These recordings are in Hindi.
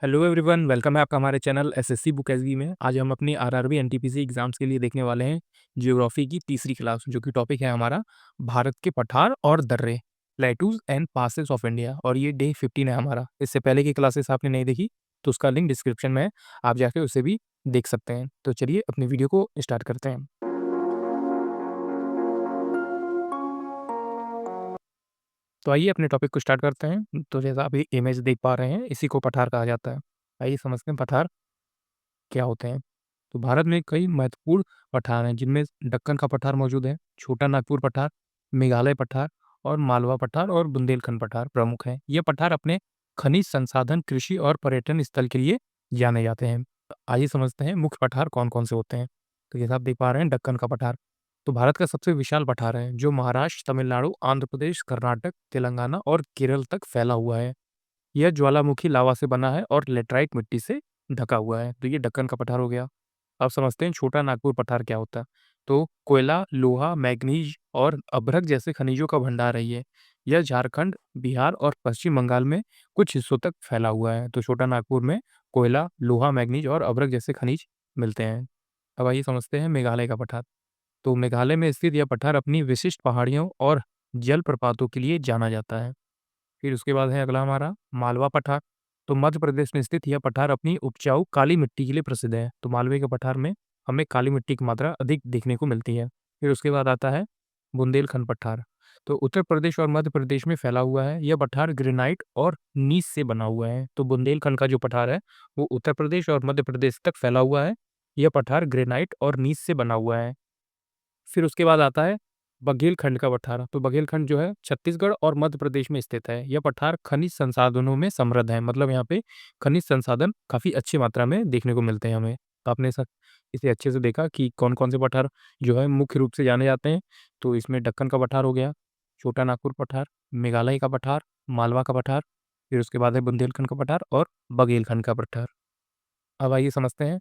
हेलो एवरीवन, वेलकम है आपका हमारे चैनल एसएससी बुक एसबी में। आज हम अपनी आरआरबी एनटीपीसी एग्जाम्स के लिए देखने वाले हैं ज्योग्राफी की तीसरी क्लास, जो कि टॉपिक है हमारा भारत के पठार और दर्रे, plateaus and passes of India. और ये डे 15 है हमारा। इससे पहले की क्लासेस आपने नहीं देखी तो उसका लिंक डिस्क्रिप्शन में है, आप जाके उसे भी देख सकते हैं। तो चलिए अपनी वीडियो को स्टार्ट करते हैं। तो आइए अपने टॉपिक को स्टार्ट करते हैं। तो जैसा अभी इमेज देख पा रहे हैं, इसी को पठार कहा जाता है। आइए समझते हैं पठार क्या होते हैं। तो भारत में कई महत्वपूर्ण पठार हैं, जिनमें दक्कन का पठार मौजूद है, छोटा नागपुर पठार, मेघालय पठार और मालवा पठार और बुंदेलखंड पठार प्रमुख हैं। ये पठार अपने खनिज संसाधन, कृषि और पर्यटन स्थल के लिए जाने जाते हैं। तो आइए समझते हैं मुख्य पठार कौन कौन से होते हैं। तो जैसा आप देख पा रहे हैं, दक्कन का पठार तो भारत का सबसे विशाल पठार है, जो महाराष्ट्र, तमिलनाडु, आंध्र प्रदेश, कर्नाटक, तेलंगाना और केरल तक फैला हुआ है। यह ज्वालामुखी लावा से बना है और लेटराइट मिट्टी से ढका हुआ है। तो ये दक्कन का पठार हो गया। अब समझते हैं छोटा नागपुर पठार क्या होता है। तो कोयला, लोहा, मैग्नीज और अभ्रक जैसे खनिजों का भंडार है ये। यह झारखंड, बिहार और पश्चिम बंगाल में कुछ हिस्सों तक फैला हुआ है। तो छोटा नागपुर में कोयला, लोहा, मैग्नीज और अभ्रक जैसे खनिज मिलते हैं। अब आइए समझते हैं मेघालय का पठार। तो मेघालय में स्थित यह पठार अपनी विशिष्ट पहाड़ियों और जलप्रपातों के लिए जाना जाता है। फिर उसके बाद है अगला हमारा मालवा पठार। तो मध्य प्रदेश में स्थित यह पठार अपनी उपजाऊ काली मिट्टी के लिए प्रसिद्ध है। तो मालवे के पठार में हमें काली मिट्टी की मात्रा अधिक देखने को मिलती है। फिर उसके बाद आता है बुंदेलखंड पठार। तो उत्तर प्रदेश और मध्य प्रदेश में फैला हुआ है। यह पठार ग्रेनाइट और नीस से बना हुआ है। तो बुंदेलखंड का जो पठार है वो उत्तर प्रदेश और मध्य प्रदेश तक फैला हुआ है। यह पठार ग्रेनाइट और नीस से बना हुआ है। फिर उसके बाद आता है बघेलखंड का पठार। तो बघेलखंड जो है छत्तीसगढ़ और मध्य प्रदेश में स्थित है। यह पठार खनिज संसाधनों में समृद्ध है, मतलब यहाँ पे खनिज संसाधन काफी अच्छी मात्रा में देखने को मिलते हैं हमें। तो आपने इसे अच्छे से देखा कि कौन कौन से पठार जो है मुख्य रूप से जाने जाते हैं। तो इसमें दक्कन का पठार हो गया, छोटा नागपुर पठार, मेघालय का पठार, मालवा का पठार, फिर उसके बाद है बुंदेलखंड का पठार और बघेलखंड का पठार। अब आइए समझते हैं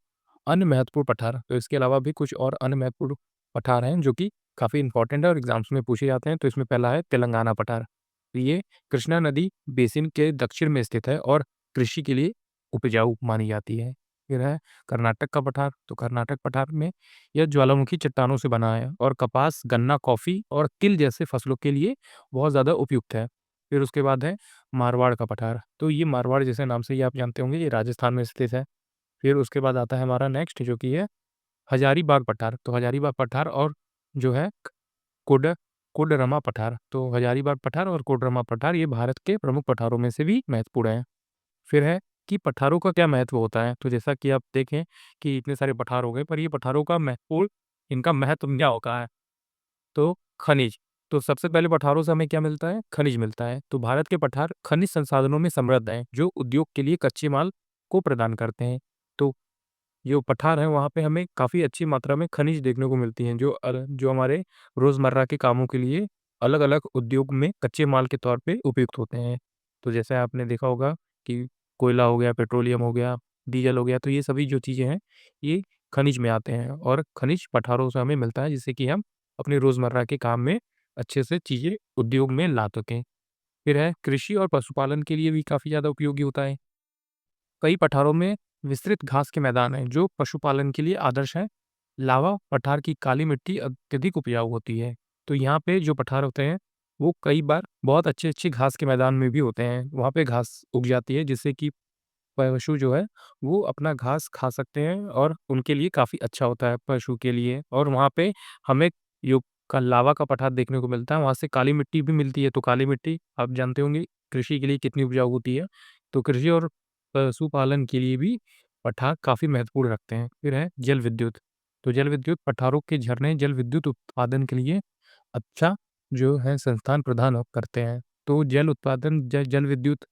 अन्य महत्वपूर्ण पठार। तो इसके अलावा भी कुछ और अन्य महत्वपूर्ण पठार हैं जो कि काफ़ी इंपॉर्टेंट है और एग्जाम्स में पूछे जाते हैं। तो इसमें पहला है तेलंगाना पठार। तो ये कृष्णा नदी बेसिन के दक्षिण में स्थित है और कृषि के लिए उपजाऊ मानी जाती है। फिर है कर्नाटक का पठार। तो कर्नाटक पठार में यह ज्वालामुखी चट्टानों से बना है और कपास, गन्ना, कॉफ़ी और तिल जैसे फसलों के लिए बहुत ज़्यादा उपयुक्त है। फिर उसके बाद है मारवाड़ का पठार। तो ये मारवाड़ जैसे नाम से ही आप जानते होंगे, ये राजस्थान में स्थित है। फिर उसके बाद आता है हमारा नेक्स्ट, जो कि है हजारीबाग पठार। तो हजारीबाग पठार और जो है कोड कोडरमा पठार। तो हजारीबाग पठार और कोडरमा पठार ये भारत के प्रमुख पठारों में से भी महत्वपूर्ण हैं। फिर है कि पठारों का क्या महत्व होता है। तो जैसा कि आप देखें कि इतने सारे पठार हो गए, पर ये पठारों का महत्वपूर्ण इनका महत्व क्या होता है। तो खनिज। तो सबसे पहले पठारों से हमें क्या मिलता है? खनिज मिलता है। तो भारत के पठार खनिज संसाधनों में समृद्ध हैं, जो उद्योग के लिए कच्चे माल को प्रदान करते हैं। तो जो पठार है वहाँ पे हमें काफ़ी अच्छी मात्रा में खनिज देखने को मिलती हैं, जो हमारे रोज़मर्रा के कामों के लिए अलग-अलग उद्योग में कच्चे माल के तौर पे उपयुक्त होते हैं। तो जैसे आपने देखा होगा कि कोयला हो गया, पेट्रोलियम हो गया, डीज़ल हो गया, तो ये सभी जो चीज़ें हैं, ये खनिज में आते हैं और खनिज पठारों से हमें मिलता है, जिससे कि हम अपने रोज़मर्रा के काम में अच्छे से चीज़ें उद्योग में ला सकें। फिर है कृषि और पशुपालन के लिए भी काफ़ी ज़्यादा उपयोगी होता है। कई पठारों में विस्तृत घास के मैदान हैं, जो पशुपालन के लिए आदर्श हैं। लावा पठार की काली मिट्टी अत्यधिक उपजाऊ होती है। तो यहाँ पे जो पठार होते हैं, वो कई बार बहुत अच्छे-अच्छे घास के मैदान में भी होते हैं। वहाँ पे घास उग जाती है, जिससे कि पशु जो है, वो अपना घास खा सकते हैं और उनके लिए काफ़ी अच्छा होता है पशु के लिए। और वहाँ पे हमें जो का लावा का पठार देखने को मिलता है, वहाँ से काली मिट्टी भी मिलती है। तो काली मिट्टी आप जानते होंगे कृषि के लिए कितनी उपजाऊ होती है। तो कृषि और पशुपालन के लिए भी पठार काफ़ी महत्वपूर्ण रखते हैं। फिर है जल विद्युत। तो जल विद्युत पठारों के झरने जल विद्युत उत्पादन के लिए अच्छा जो है संस्थान प्रदान करते हैं। तो जल उत्पादन जल विद्युत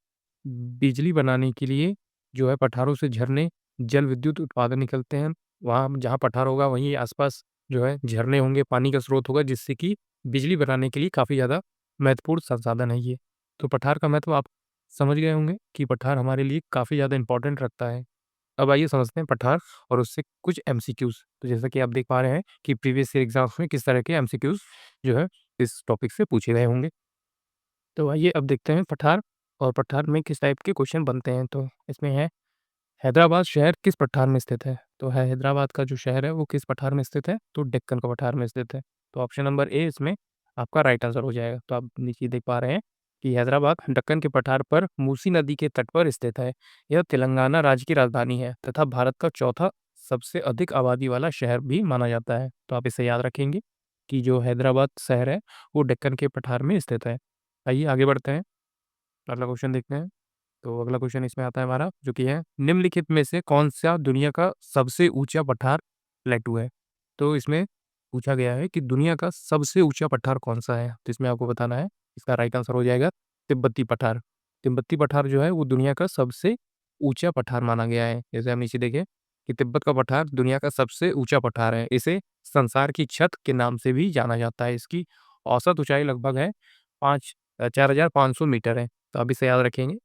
बिजली बनाने के लिए जो है पठारों से झरने जल विद्युत उत्पादन निकलते हैं। वहाँ जहाँ पठार होगा वहीं आस-पास जो है झरने होंगे, पानी का स्रोत होगा, जिससे कि बिजली बनाने के लिए काफ़ी ज़्यादा महत्वपूर्ण संसाधन है ये। तो पठार का महत्व आप समझ गए होंगे कि पठार हमारे लिए काफ़ी ज़्यादा इम्पोर्टेंट रखता है। अब आइए समझते हैं पठार और उससे कुछ एमसीक्यूज़। तो जैसा कि आप देख पा रहे हैं कि प्रीवियस ईयर एग्ज़ाम्स में किस तरह के एमसीक्यूज़ जो है इस टॉपिक से पूछे गए होंगे। तो आइए अब देखते हैं पठार और पठार में किस टाइप के क्वेश्चन बनते हैं। तो इसमें है हैदराबाद शहर किस पठार में स्थित है? तो हैदराबाद का जो शहर है वो किस पठार में स्थित है? तो डेक्कन का पठार में स्थित है। तो ऑप्शन नंबर ए इसमें आपका राइट आंसर हो जाएगा। तो आप नीचे देख पा रहे हैं कि हैदराबाद दक्कन के पठार पर मूसी नदी के तट पर स्थित है। यह तेलंगाना राज्य की राजधानी है तथा भारत का चौथा सबसे अधिक आबादी वाला शहर भी माना जाता है। तो आप इसे याद रखेंगे कि जो हैदराबाद शहर है वो डेक्कन के पठार में स्थित है। आइए आगे बढ़ते हैं, अगला क्वेश्चन देखते हैं। तो अगला क्वेश्चन इसमें आता है हमारा, जो कि है निम्नलिखित में से कौन-सा दुनिया का सबसे ऊँचा पठार प्लेटू है? तो इसमें पूछा गया है कि दुनिया का सबसे ऊँचा पठार कौन-सा है? तो इसमें आपको बताना है। इसका राइट आंसर हो जाएगा तिब्बती पठार। तिब्बती पठार जो है वो दुनिया का सबसे ऊँचा पठार माना गया है। जैसे आप नीचे देखिए कि तिब्बत का पठार दुनिया का सबसे ऊँचा पठार है। इसे संसार की छत के नाम से भी जाना जाता है। इसकी औसत ऊँचाई लगभग है 4500 मीटर है। तो आप इसे याद रखेंगे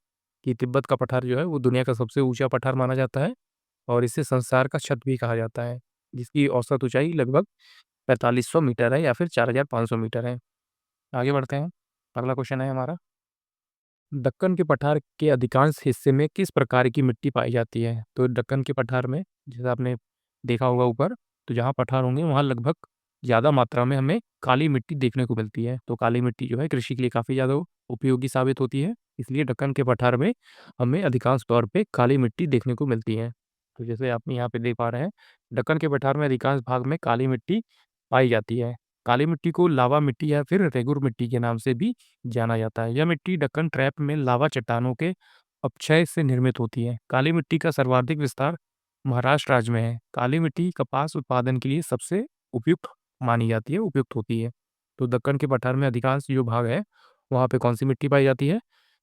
कि तिब्बत का पठार जो है वो दुनिया का सबसे ऊँचा पठार माना जाता है और इसे संसार का छत भी कहा जाता है, जिसकी औसत ऊँचाई लगभग 4500 मीटर है या फिर 4500 मीटर है। आगे बढ़ते हैं, अगला क्वेश्चन है हमारा, दक्कन के पठार के अधिकांश हिस्से में किस प्रकार की मिट्टी पाई जाती है? तो दक्कन के पठार में जैसे आपने देखा होगा ऊपर, तो जहाँ पठार होंगे वहाँ लगभग ज़्यादा मात्रा में हमें काली मिट्टी देखने को मिलती है। तो काली मिट्टी जो है कृषि के लिए काफ़ी ज़्यादा उपयोगी साबित होती है, इसलिए दक्कन के पठार में हमें अधिकांश तौर पे काली मिट्टी देखने को मिलती है। तो जैसे आप यहाँ पे देख पा रहे हैं, दक्कन के पठार में अधिकांश भाग में काली मिट्टी पाई जाती है। काली मिट्टी को लावा मिट्टी या फिर रेगुर मिट्टी के नाम से भी जाना जाता है। यह मिट्टी दक्कन ट्रैप में लावा चट्टानों के अपक्षय से निर्मित होती है। काली मिट्टी का सर्वाधिक विस्तार महाराष्ट्र राज्य में है। काली मिट्टी कपास उत्पादन के लिए सबसे उपयुक्त मानी जाती है, उपयुक्त होती है। तो दक्कन के पठार में अधिकांश जो भाग है, वहाँ पे कौन-सी मिट्टी पाई जाती है?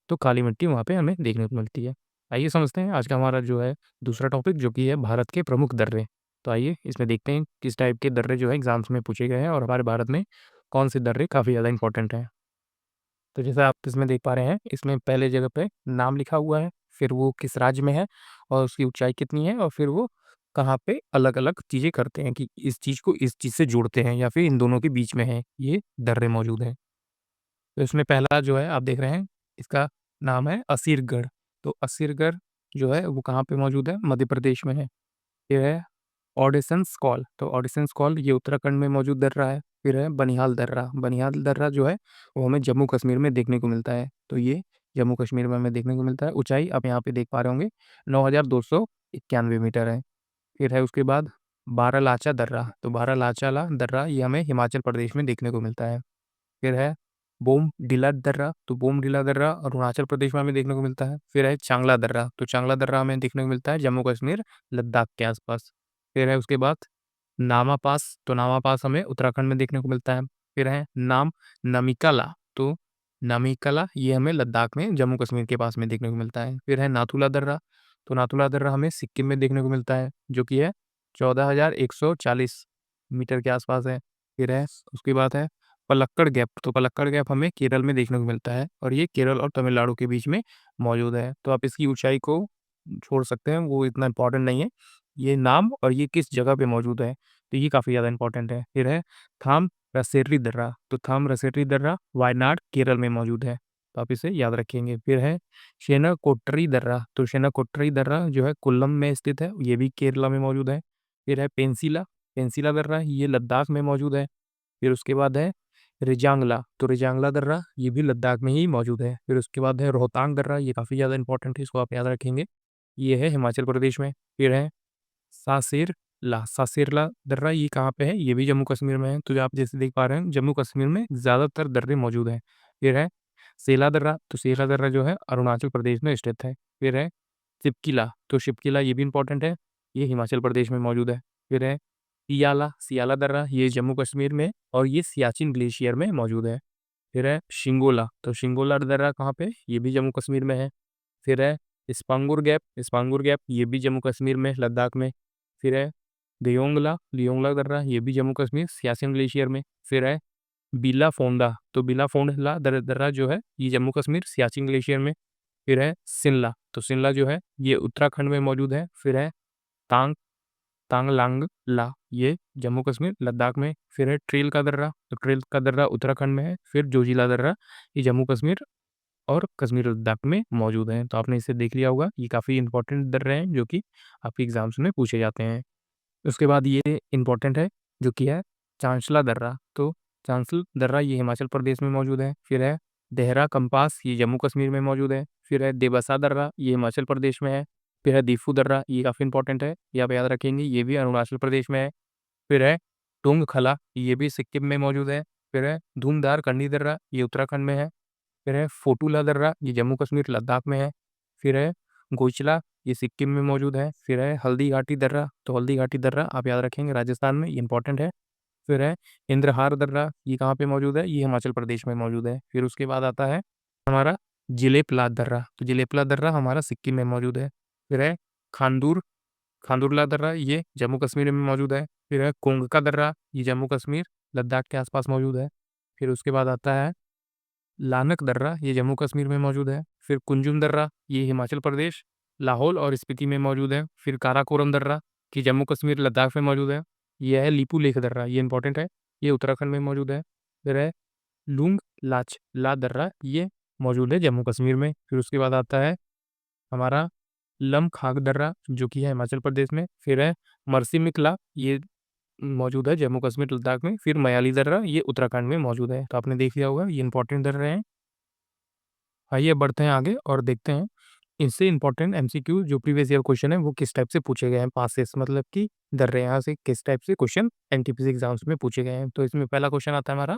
तो काली मिट्टी वहाँ पे हमें देखने को मिलती है। आइए समझते हैं आज का हमारा जो है दूसरा टॉपिक, जो कि है भारत के प्रमुख दर्रे। तो आइए इसमें देखते हैं किस टाइप के दर्रे जो है एग्ज़ाम्स में पूछे गए हैं और हमारे भारत में कौन से दर्रे काफ़ी ज़्यादा इम्पोर्टेंट हैं। तो जैसा आप इसमें देख पा रहे हैं, इसमें पहले जगह पे नाम लिखा हुआ है, फिर वो किस राज्य में है और उसकी ऊँचाई कितनी है और फिर वो कहाँ पे अलग-अलग चीज़ें करते हैं कि इस चीज़ को इस चीज़ से जोड़ते हैं या फिर इन दोनों के बीच में है, ये दर्रे मौजूद हैं। तो इसमें पहला जो है आप देख रहे हैं, इसका नाम है असीरगढ़। तो असीरगढ़ जो है वो कहाँ पे मौजूद है? मध्य प्रदेश में है। ये है ऑडिशंस कॉल, तो ऑडिशंस कॉल ये उत्तराखंड में मौजूद दर्रा है। फिर है बनिहाल दर्रा, बनिहाल दर्रा जो है वो हमें जम्मू कश्मीर में देखने को मिलता है। तो ये जम्मू कश्मीर में हमें देखने को मिलता है। ऊँचाई आप यहाँ पे देख पा रहे होंगे 9291 मीटर है। फिर है उसके बाद बारालाचा दर्रा, तो बारालाचा दर्रा ये हमें हिमाचल प्रदेश में देखने को मिलता है। फिर है बोमडिला दर्रा, तो बोमडिला दर्रा अरुणाचल प्रदेश में हमें देखने को मिलता है। फिर है चांगला दर्रा, तो चांगला दर्रा हमें देखने को मिलता है जम्मू कश्मीर, लद्दाख के आसपास। फिर है उसके बाद नामा पास, तो नामा पास हमें उत्तराखंड में देखने को मिलता है। फिर है नमिकाला, तो नमिकाला ये हमें लद्दाख में जम्मू कश्मीर के पास में देखने को मिलता है। फिर है नाथुला दर्रा, तो नाथुला दर्रा हमें सिक्किम में देखने को मिलता है, जो कि है 14,140 मीटर के आसपास है। फिर है उसके बाद है पलक्कड़ गैप, तो पलक्कड़ गैप हमें केरल में देखने को मिलता है और ये केरल और तमिलनाडु के बीच में मौजूद है। तो आप इसकी ऊँचाई को छोड़ सकते हैं, वो इतना इम्पोर्टेंट नहीं है। ये नाम और ये किस जगह पे मौजूद है, तो ये काफ़ी ज़्यादा इम्पोर्टेंट है। फिर है थाम रसेरी दर्रा, तो थाम रसेरी दर्रा वायनाड, केरल में मौजूद है। तो आप इसे याद रखेंगे। फिर है शेनाकोट्टरी दर्रा, तो शेनाकोट्टरी दर्रा जो है कोल्लम में स्थित है, ये भी केरला में मौजूद है। फिर है पेंसिला, पेंसिला दर्रा ये लद्दाख में मौजूद है। फिर उसके बाद है रिजांगला, तो रिजांगला दर्रा ये भी लद्दाख में ही मौजूद है। फिर उसके बाद है रोहतांग दर्रा, ये काफ़ी ज़्यादा इंपॉर्टेंट है, इसको आप याद रखेंगे। ये है हिमाचल प्रदेश में। फिर है सासेरला, सासेरला दर्रा ये कहाँ पे है? ये भी जम्मू कश्मीर में है। तो जो आप जैसे देख पा रहे हैं जम्मू कश्मीर में ज़्यादातर दर्रे मौजूद हैं। फिर है सेला दर्रा, तो सेला दर्रा जो है अरुणाचल प्रदेश में स्थित है। फिर है शिप्किला, तो शिप्किला ये भी इम्पोर्टेंट है, ये हिमाचल प्रदेश में मौजूद है। फिर है सियाला, सियाला दर्रा ये जम्मू कश्मीर में और ये सियाचिन ग्लेशियर में मौजूद है। फिर है शिंगोला, तो शिंगोला दर्रा कहाँ पे? ये भी जम्मू कश्मीर में है। फिर है स्पांगुर गैप, स्पांगुर गैप ये भी जम्मू कश्मीर में, लद्दाख में। फिर है लियोंगला, लियोंगला दर्रा ये भी जम्मू कश्मीर सियाचिन ग्लेशियर में। फिर है बिलाफोंडा, तो बिलाफोंडला दर्रा जो है ये जम्मू कश्मीर सियाचिन ग्लेशियर में। फिर है शिमला, तो शिमला जो है ये उत्तराखंड में मौजूद है। फिर है तांग तांगलांग ला, ये जम्मू कश्मीर, लद्दाख में। फिर है ट्रेल का दर्रा, तो ट्रेल का दर्रा उत्तराखंड में है। फिर जोजिला दर्रा, ये जम्मू कश्मीर और कश्मीर लद्दाख में मौजूद हैं। तो आपने इसे देख लिया होगा, ये काफ़ी इंपॉर्टेंट दर्रे हैं जो कि आपके एग्ज़ाम्स में पूछे जाते हैं। उसके बाद ये इम्पोर्टेंट है जो कि है चांशला दर्रा। तो चांशल दर्रा ये हिमाचल प्रदेश में मौजूद है। फिर है देहरा कंपास, ये जम्मू कश्मीर में मौजूद है। फिर है देबसा दर्रा, ये हिमाचल प्रदेश में है। फिर है दीफू दर्रा, ये काफ़ी इंपॉर्टेंट है, ये आप याद रखेंगे, ये भी अरुणाचल प्रदेश में है। फिर है टुंग खला, ये भी सिक्किम में मौजूद है। फिर है धूमधार कंडी दर्रा, ये उत्तराखंड में है। फिर है फोटूला दर्रा, ये जम्मू कश्मीर लद्दाख में है। फिर है गोचला, ये सिक्किम में मौजूद है। फिर है हल्दी घाटी दर्रा, तो हल्दी घाटी दर्रा आप याद रखेंगे राजस्थान में, ये इंपॉर्टेंट है। फिर है इंद्रहार दर्रा, ये कहाँ पे मौजूद है, ये हिमाचल प्रदेश में मौजूद है। फिर उसके बाद आता है हमारा जिलेपला दर्रा, तो जिलेपला दर्रा हमारा सिक्किम में मौजूद है। फिर है खांदूर खांदुरला दर्रा, ये जम्मू कश्मीर में मौजूद है। फिर है कोंगका दर्रा, ये जम्मू कश्मीर लद्दाख के आसपास मौजूद है। फिर उसके बाद आता है लानक दर्रा, ये जम्मू कश्मीर में मौजूद है। फिर कुंजुम दर्रा, ये हिमाचल प्रदेश लाहौल और स्पीति में मौजूद है। फिर काराकोरम दर्रा, कि जम्मू कश्मीर लद्दाख में मौजूद है। यह है लीपू लेख दर्रा, ये इंपॉर्टेंट है, ये उत्तराखंड में मौजूद है। फिर है लुंग लाच ला दर्रा, ये मौजूद है जम्मू कश्मीर में। फिर उसके बाद आता है हमारा लमखाग दर्रा, जो कि है हिमाचल प्रदेश में। फिर है मरसिमिकला, ये मौजूद है जम्मू कश्मीर लद्दाख में। फिर मयाली दर्रा, ये उत्तराखंड में मौजूद है। तो आपने देख लिया होगा, ये इंपॉर्टेंट दर्रे हैं। आइए बढ़ते हैं आगे और देखते हैं इससे इंपॉर्टेंट एमसीक्यू जो प्रीवियस ईयर क्वेश्चन है वो किस टाइप से पूछे गए हैं, पासेस मतलब कि दर्रे यहाँ से किस टाइप से क्वेश्चन एनटीपीसी एग्जाम्स में पूछे गए हैं। तो इसमें पहला क्वेश्चन आता है हमारा,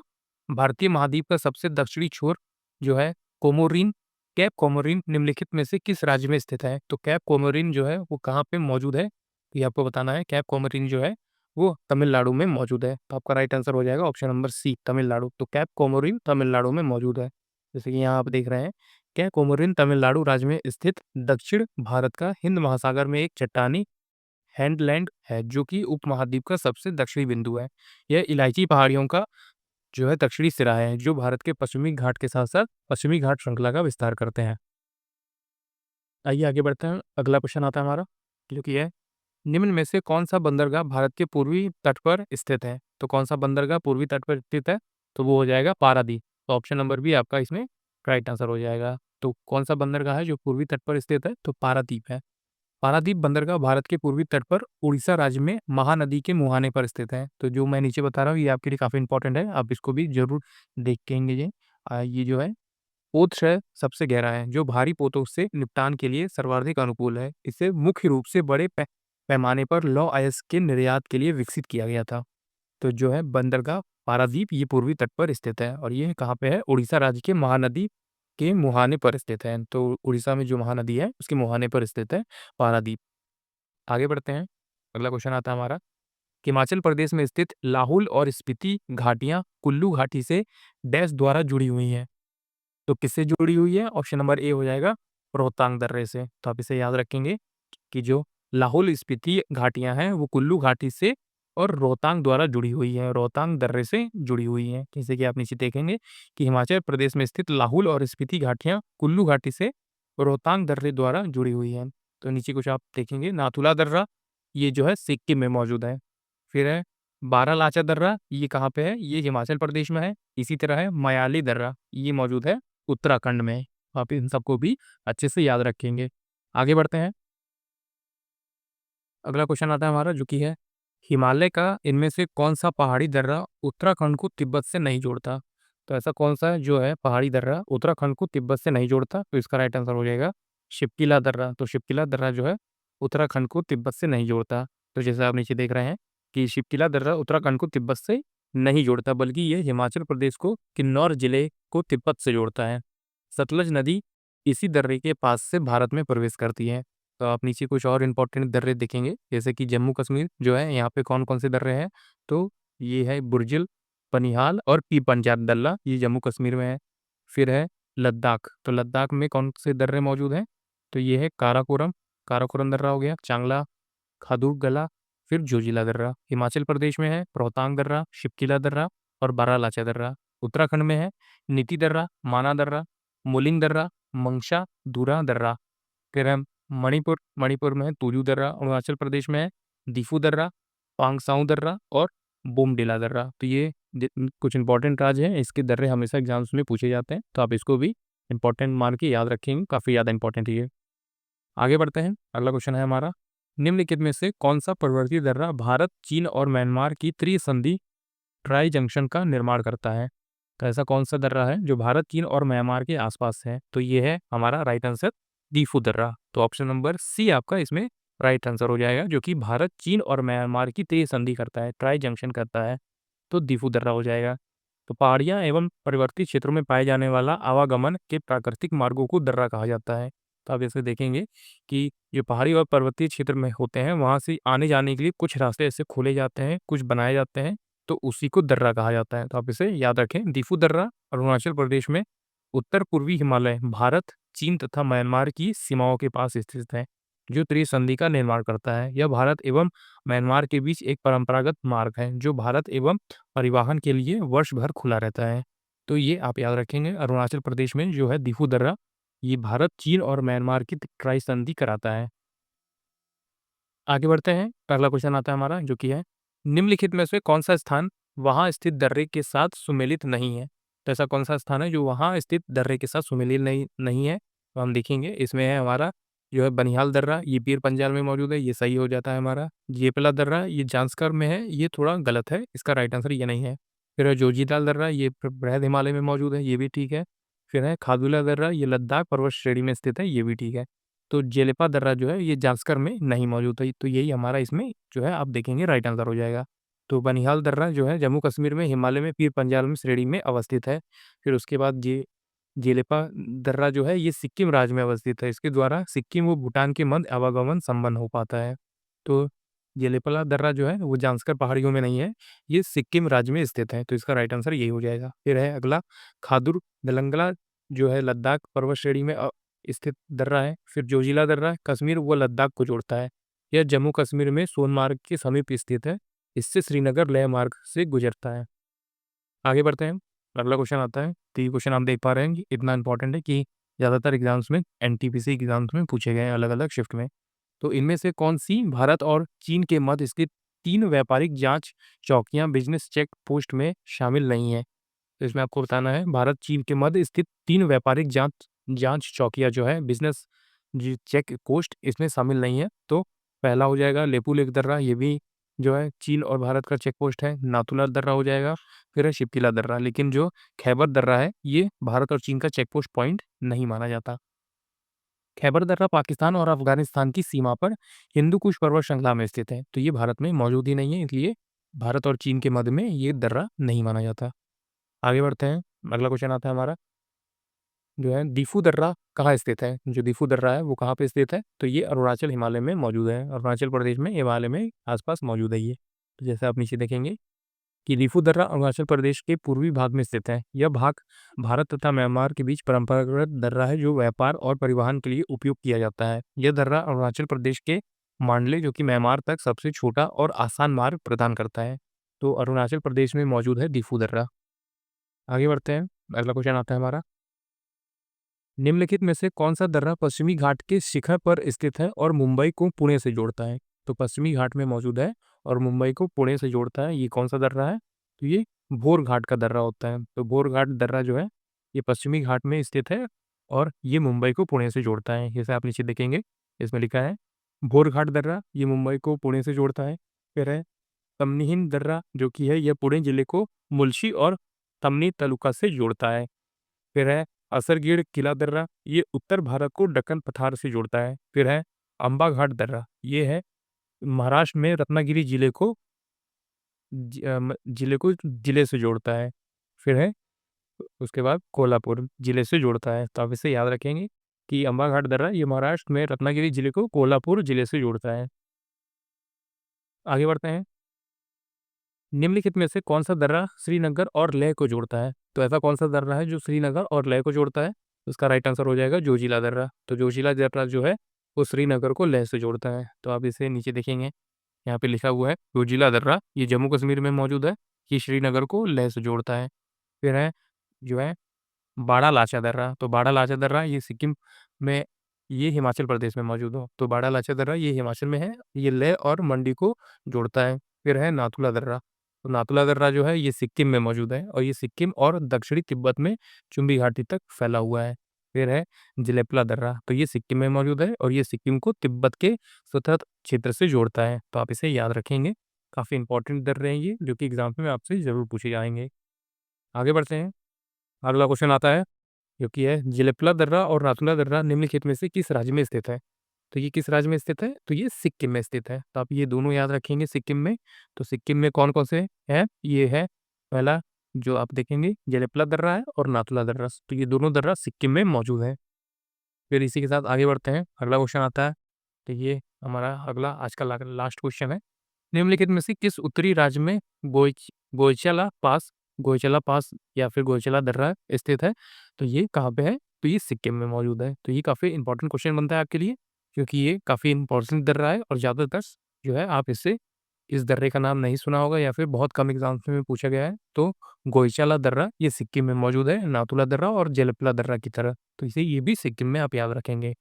भारतीय महाद्वीप का सबसे दक्षिणी छोर जो है कोमोरिन, कैप कोमोरिन निम्नलिखित में से किस राज्य में स्थित है। तो कैप कोमोरिन जो है वो कहाँ पे मौजूद है, ये आपको बताना है। कैप कोमोरिन जो है वो तमिलनाडु में मौजूद है। तो आपका राइट आंसर हो जाएगा ऑप्शन नंबर सी, तमिलनाडु। तो कैप कोमोरिन तमिलनाडु में मौजूद है। जैसे कि यहाँ आप देख रहे हैं, क्या कोमोरिन तमिलनाडु राज्य में स्थित दक्षिण भारत का हिंद महासागर में एक चट्टानी हैंडलैंड है जो कि उपमहाद्वीप का सबसे दक्षिणी बिंदु है। यह इलायची पहाड़ियों का जो है दक्षिणी सिरा है जो भारत के पश्चिमी घाट के साथ साथ पश्चिमी घाट श्रृंखला का विस्तार करते हैं। आइए आगे बढ़ते हैं, अगला क्वेश्चन आता है हमारा जो कि है, निम्न में से कौन सा बंदरगाह भारत के पूर्वी तट पर स्थित है। तो कौन सा बंदरगाह पूर्वी तट पर स्थित है, तो वो हो जाएगा पारादीप। तो ऑप्शन नंबर बी आपका इसमें राइट आंसर हो जाएगा। तो कौन सा बंदरगाह है जो पूर्वी तट पर स्थित है, तो पारादीप है। पारादीप बंदरगाह भारत के पूर्वी तट पर उड़ीसा राज्य में महानदी के मुहाने पर स्थित है। तो जो मैं नीचे बता रहा हूँ ये आपके लिए काफ़ी इंपॉर्टेंट है, आप इसको भी जरूर देखेंगे। ये जो है पोत शय सबसे गहरा है जो भारी पोतों से निपटान के लिए सर्वाधिक अनुकूल है। इसे मुख्य रूप से बड़े पैमाने पर लौह अयस्क के निर्यात के लिए विकसित किया गया था। तो जो है बंदरगाह पारादीप ये पूर्वी तट पर स्थित है और ये कहाँ पे है, उड़ीसा राज्य के महानदी के मुहाने पर स्थित है। तो उड़ीसा में जो महानदी है उसके मुहाने पर स्थित है पारादीप। आगे बढ़ते हैं, अगला क्वेश्चन आता है हमारा, हिमाचल प्रदेश में स्थित लाहौल और स्पीति घाटियां कुल्लू घाटी से डैश द्वारा जुड़ी हुई हैं। तो किससे जुड़ी हुई है, ऑप्शन नंबर ए हो जाएगा रोहतांग दर्रे से। तो आप इसे याद रखेंगे कि जो लाहौल स्पीति घाटियां हैं वो कुल्लू घाटी से और रोहतांग द्वारा जुड़ी हुई है, रोहतांग दर्रे से जुड़ी हुई हैं। जैसे कि आप नीचे देखेंगे कि हिमाचल प्रदेश में स्थित लाहौल और स्पीति घाटियां कुल्लू घाटी से रोहतांग दर्रे द्वारा जुड़ी हुई हैं। तो नीचे कुछ आप देखेंगे, नाथुला दर्रा ये जो है सिक्किम में मौजूद है। फिर है बारालाचा दर्रा, ये कहाँ पे है, ये हिमाचल प्रदेश में है। इसी तरह है मयाली दर्रा, ये मौजूद है उत्तराखंड में। आप इन सबको भी अच्छे से याद रखेंगे। आगे बढ़ते हैं, अगला क्वेश्चन आता है हमारा जो कि है, हिमालय का इनमें से कौन सा पहाड़ी दर्रा उत्तराखंड को तिब्बत से नहीं जोड़ता। तो ऐसा कौन सा जो है पहाड़ी दर्रा उत्तराखंड को तिब्बत से नहीं जोड़ता, तो इसका राइट आंसर हो जाएगा शिप्किला दर्रा। तो शिप्किला दर्रा जो है उत्तराखंड को तिब्बत से नहीं जोड़ता। तो जैसे आप नीचे देख रहे हैं कि शिप्किला दर्रा उत्तराखंड को तिब्बत से नहीं जोड़ता, बल्कि ये हिमाचल प्रदेश को किन्नौर जिले को तिब्बत से जोड़ता है। सतलज नदी इसी दर्रे के पास से भारत में प्रवेश करती है। तो आप नीचे कुछ और इम्पोर्टेंट दर्रे देखेंगे, जैसे कि जम्मू कश्मीर जो है यहाँ पे कौन कौन से दर्रे हैं, तो ये है बुर्जिल, पनिहाल और पी पंजाब दल्ला, ये जम्मू कश्मीर में है। फिर है लद्दाख, तो लद्दाख में कौन से दर्रे मौजूद हैं, तो ये है काराकोरम, काराकोरम दर्रा हो गया, चांगला, खादूक गला, फिर जोजिला दर्रा। हिमाचल प्रदेश में है रोहतांग दर्रा, शिपकिला दर्रा और बारालाचा दर्रा। उत्तराखंड में है नीति दर्रा, माना दर्रा, मुलिंग दर्रा, मंगशा, दूरा दर्रा। फिर है मणिपुर, मणिपुर में है तुजू दर्रा। अरुणाचल प्रदेश में है दीफू दर्रा, पांगसाऊ दर्रा और बोमडिला दर्रा। तो ये कुछ इंपॉर्टेंट राज्य हैं, इसके दर्रे हमेशा एग्जाम्स में पूछे जाते हैं, तो आप इसको भी इंपॉर्टेंट मान के याद रखेंगे, काफ़ी ज़्यादा इंपॉर्टेंट है ये। आगे बढ़ते हैं, अगला क्वेश्चन है हमारा, निम्नलिखित में से कौन सा पर्वतीय दर्रा भारत, चीन और म्यांमार की त्रिसंधि ट्राई जंक्शन का निर्माण करता है? तो ऐसा कौन सा दर्रा है जो भारत, चीन और म्यांमार के आसपास है? तो ये है हमारा राइट आंसर दीफू दर्रा। तो ऑप्शन नंबर सी आपका इसमें राइट आंसर हो जाएगा, जो कि भारत, चीन और म्यांमार की त्रिसंधि करता है, ट्राई जंक्शन करता है, तो दीफू दर्रा हो जाएगा। तो पहाड़ियाँ एवं पर्वतीय क्षेत्रों में पाए जाने वाला आवागमन के प्राकृतिक मार्गों को दर्रा कहा जाता है। तो आप ऐसे देखेंगे कि जो पहाड़ी और पर्वतीय क्षेत्र में होते हैं, वहाँ से आने जाने के लिए कुछ रास्ते ऐसे खोले जाते हैं, कुछ बनाए जाते हैं, तो उसी को दर्रा कहा जाता है। तो आप इसे याद रखें, दीफू दर्रा अरुणाचल प्रदेश में उत्तर पूर्वी हिमालय, भारत, चीन तथा म्यांमार की सीमाओं के पास स्थित है, जो त्रिसंधि का निर्माण करता है। यह भारत एवं म्यांमार के बीच एक परंपरागत मार्ग है, जो भारत एवं परिवहन के लिए वर्ष भर खुला रहता है। तो ये आप याद रखेंगे, अरुणाचल प्रदेश में जो है दीफू दर्रा, ये भारत, चीन और म्यांमार की ट्राई संधि कराता है। आगे बढ़ते हैं, पहला क्वेश्चन आता है हमारा, जो कि है, निम्नलिखित में से कौन सा स्थान वहां स्थित दर्रे के साथ सुमेलित नहीं है? तो ऐसा कौन सा स्थान है जो वहां स्थित दर्रे के साथ सुमेलित नहीं है? तो हम देखेंगे, इसमें है हमारा जो है बनिहाल दर्रा, ये पीर पंजाल में मौजूद है, ये सही हो जाता है हमारा। जेपला दर्रा ये जांस्कर में है, ये थोड़ा गलत है, इसका राइट आंसर ये नहीं है। फिर है जोजीलाल दर्रा, ये बृहद हिमालय में मौजूद है, ये भी ठीक है। फिर है खादुला दर्रा, ये लद्दाख पर्वत श्रेणी में स्थित है, ये भी ठीक है। तो जेलेपा दर्रा जो है ये जांस्कर में नहीं मौजूद है, तो यही हमारा इसमें जो है आप देखेंगे राइट आंसर हो जाएगा। तो बनिहाल दर्रा जो है जम्मू कश्मीर में हिमालय में पीर पंजाल में श्रेणी में अवस्थित है। फिर उसके बाद जेलेपा दर्रा जो है ये सिक्किम राज्य में अवस्थित है, इसके द्वारा सिक्किम व भूटान के मध्य आवागमन संपन्न हो पाता है। तो जेलेपला दर्रा जो है वो जांस्कर पहाड़ियों में नहीं है, ये सिक्किम राज्य में स्थित है, तो इसका राइट आंसर यही हो जाएगा। फिर है अगला खादुर दलंगला, जो है लद्दाख पर्वत श्रेणी में स्थित दर्रा है। फिर जोजिला दर्रा कश्मीर व लद्दाख को जोड़ता है, यह जम्मू कश्मीर में सोनमार्ग के समीप स्थित है, इससे श्रीनगर लेह मार्ग से गुजरता है। आगे बढ़ते हैं, अगला क्वेश्चन आता है। तो ये क्वेश्चन आप देख पा रहे हैं कि इतना इंपॉर्टेंट है कि ज़्यादातर एग्जाम्स में, एनटीपीसी एग्जाम्स में पूछे गए हैं अलग अलग शिफ्ट में। तो इनमें से कौन सी भारत और चीन के मध्य स्थित 3 व्यापारिक जांच चौकियां बिजनेस चेक पोस्ट में शामिल नहीं है? तो इसमें आपको बताना है, भारत चीन के मध्य स्थित 3 व्यापारिक जांच जांच चौकियां जो है बिजनेस चेक पोस्ट इसमें शामिल नहीं है। तो पहला हो जाएगा लेपू लेक दर्रा, ये भी जो है चीन और भारत का चेक पोस्ट है। नाथुला दर्रा हो जाएगा, फिर है शिप्किला दर्रा, लेकिन जो खैबर दर्रा है ये भारत और चीन का चेक पोस्ट पॉइंट नहीं माना जाता। खैबर दर्रा पाकिस्तान और अफगानिस्तान की सीमा पर हिंदू कुश पर्वत श्रृंखला में स्थित है, तो ये भारत में मौजूद ही नहीं है, इसलिए भारत और चीन के मध्य में ये दर्रा नहीं माना जाता। आगे बढ़ते हैं, अगला क्वेश्चन आता है हमारा, जो है दीफू दर्रा कहाँ स्थित है? जो दीफू दर्रा है वो कहाँ पे स्थित है? तो ये अरुणाचल हिमालय में मौजूद है, अरुणाचल प्रदेश में हिमालय में आसपास मौजूद है ये। तो जैसे आप नीचे देखेंगे कि दीफू दर्रा अरुणाचल प्रदेश के पूर्वी भाग में स्थित है। यह भाग भारत तथा म्यांमार के बीच परंपरागत दर्रा है, जो व्यापार और परिवहन के लिए उपयोग किया जाता है। यह दर्रा अरुणाचल प्रदेश के मांडले, जो कि म्यांमार तक सबसे छोटा और आसान मार्ग प्रदान करता है। तो अरुणाचल प्रदेश में मौजूद है दीफू दर्रा। आगे बढ़ते हैं, अगला क्वेश्चन आता है हमारा, निम्नलिखित में से कौन सा दर्रा पश्चिमी घाट के शिखर पर स्थित है और मुंबई को पुणे से जोड़ता है? तो पश्चिमी घाट में मौजूद है और मुंबई को पुणे से जोड़ता है, ये कौन सा दर्रा है? तो ये भोर घाट का दर्रा होता है। तो भोर घाट दर्रा जो है ये पश्चिमी घाट में स्थित है और ये मुंबई को पुणे से जोड़ता है। जैसे आप नीचे देखेंगे, इसमें लिखा है भोर घाट दर्रा, ये मुंबई को पुणे से जोड़ता है। फिर है तमनीहिन दर्रा, जो कि है यह पुणे जिले को मुल्शी और तमनी तालुका से जोड़ता है। फिर है असरगीड़ किला दर्रा, ये उत्तर भारत को दक्कन पठार से जोड़ता है। फिर है अंबा घाट दर्रा, ये है महाराष्ट्र में रत्नागिरी जिले को जिले से जोड़ता है। फिर है उसके बाद कोल्हापुर जिले से जोड़ता है। तो आप इसे याद रखेंगे कि अंबा घाट दर्रा ये महाराष्ट्र में रत्नागिरी जिले को कोल्हापुर जिले से जोड़ता है। आगे बढ़ते हैं, निम्नलिखित में से कौन सा दर्रा श्रीनगर और लेह को जोड़ता है? तो ऐसा कौन सा दर्रा है जो श्रीनगर और लेह को जोड़ता है? उसका राइट आंसर हो जाएगा जोजिला दर्रा। तो जोजिला दर्रा जो है वो श्रीनगर को लेह से जोड़ता है। तो आप इसे नीचे देखेंगे, यहाँ पे लिखा हुआ है जोजिला दर्रा, ये जम्मू कश्मीर में मौजूद है, ये श्रीनगर को लेह से जोड़ता है। फिर है जो है बाड़ा लाचा दर्रा, तो बाड़ा लाचा दर्रा ये सिक्किम में, ये हिमाचल प्रदेश में मौजूद हो। तो बाड़ा लाचा दर्रा ये हिमाचल में है, ये लेह और मंडी को जोड़ता है। फिर है नाथुला दर्रा, तो नाथुला दर्रा जो है ये सिक्किम में मौजूद है और ये सिक्किम और दक्षिणी तिब्बत में चुंबी घाटी तक फैला हुआ है। फिर है जेलेपला दर्रा, तो ये सिक्किम में मौजूद है और ये सिक्किम को तिब्बत के स्वतंत्र क्षेत्र से जोड़ता है, तो आप इसे याद रखेंगे। काफ़ी इंपॉर्टेंट दर्रे हैं ये, जो कि एग्ज़ाम में आपसे ज़रूर पूछे जाएँगे। आगे बढ़ते हैं, अगला क्वेश्चन आता है, जो कि है जेलेपला दर्रा और नाथुला दर्रा निम्नलिखित में से किस राज्य में स्थित है? तो ये किस राज्य में स्थित है? तो ये सिक्किम में स्थित है, तो आप ये दोनों याद रखेंगे सिक्किम में। तो सिक्किम में कौन-कौन से हैं? ये है पहला जो आप देखेंगे जेलेपला दर्रा है और नाथुला दर्रा, तो ये दोनों दर्रा सिक्किम में मौजूद हैं। फिर इसी के साथ आगे बढ़ते हैं, अगला क्वेश्चन आता है, तो ये हमारा अगला आज का लास्ट क्वेश्चन है। निम्नलिखित में से किस उत्तरी राज्य में गोइचला पास या फिर गोइचला दर्रा स्थित है? तो ये कहाँ पे है? तो ये सिक्किम में मौजूद है। तो ये काफ़ी इंपॉर्टेंट क्वेश्चन बनता है आपके लिए, क्योंकि ये काफ़ी इंपॉर्टेंट दर्रा है और ज़्यादातर जो है आप इससे इस दर्रे का नाम नहीं सुना होगा या फिर बहुत कम एग्ज़ाम्स में पूछा गया है। तो गोइचाला दर्रा ये सिक्किम में मौजूद है, नाथुला दर्रा और जेलपला दर्रा की तरह। तो इसे ये भी सिक्किम में आप याद रखेंगे।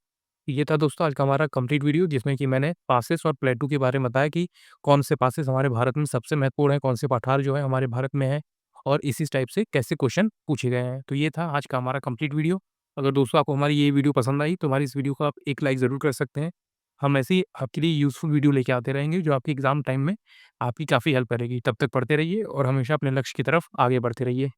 ये था दोस्तों आज का हमारा कंप्लीट वीडियो, जिसमें कि मैंने पासेस और प्लेटू के बारे में बताया कि कौन से पासेस हमारे भारत में सबसे महत्वपूर्ण हैं, कौन से पठार जो है हमारे भारत में है और इसी टाइप से कैसे क्वेश्चन पूछे गए हैं। तो ये था आज का हमारा कंप्लीट वीडियो। अगर दोस्तों आपको हमारी ये वीडियो पसंद आई तो हमारी इस वीडियो को आप एक लाइक ज़रूर कर सकते हैं। हम ऐसे ही आपके लिए यूज़फुल वीडियो लेके आते रहेंगे, जो आपके एग्ज़ाम टाइम में आपकी काफ़ी हेल्प करेगी। तब तक पढ़ते रहिए और हमेशा अपने लक्ष्य की तरफ आगे बढ़ते रहिए।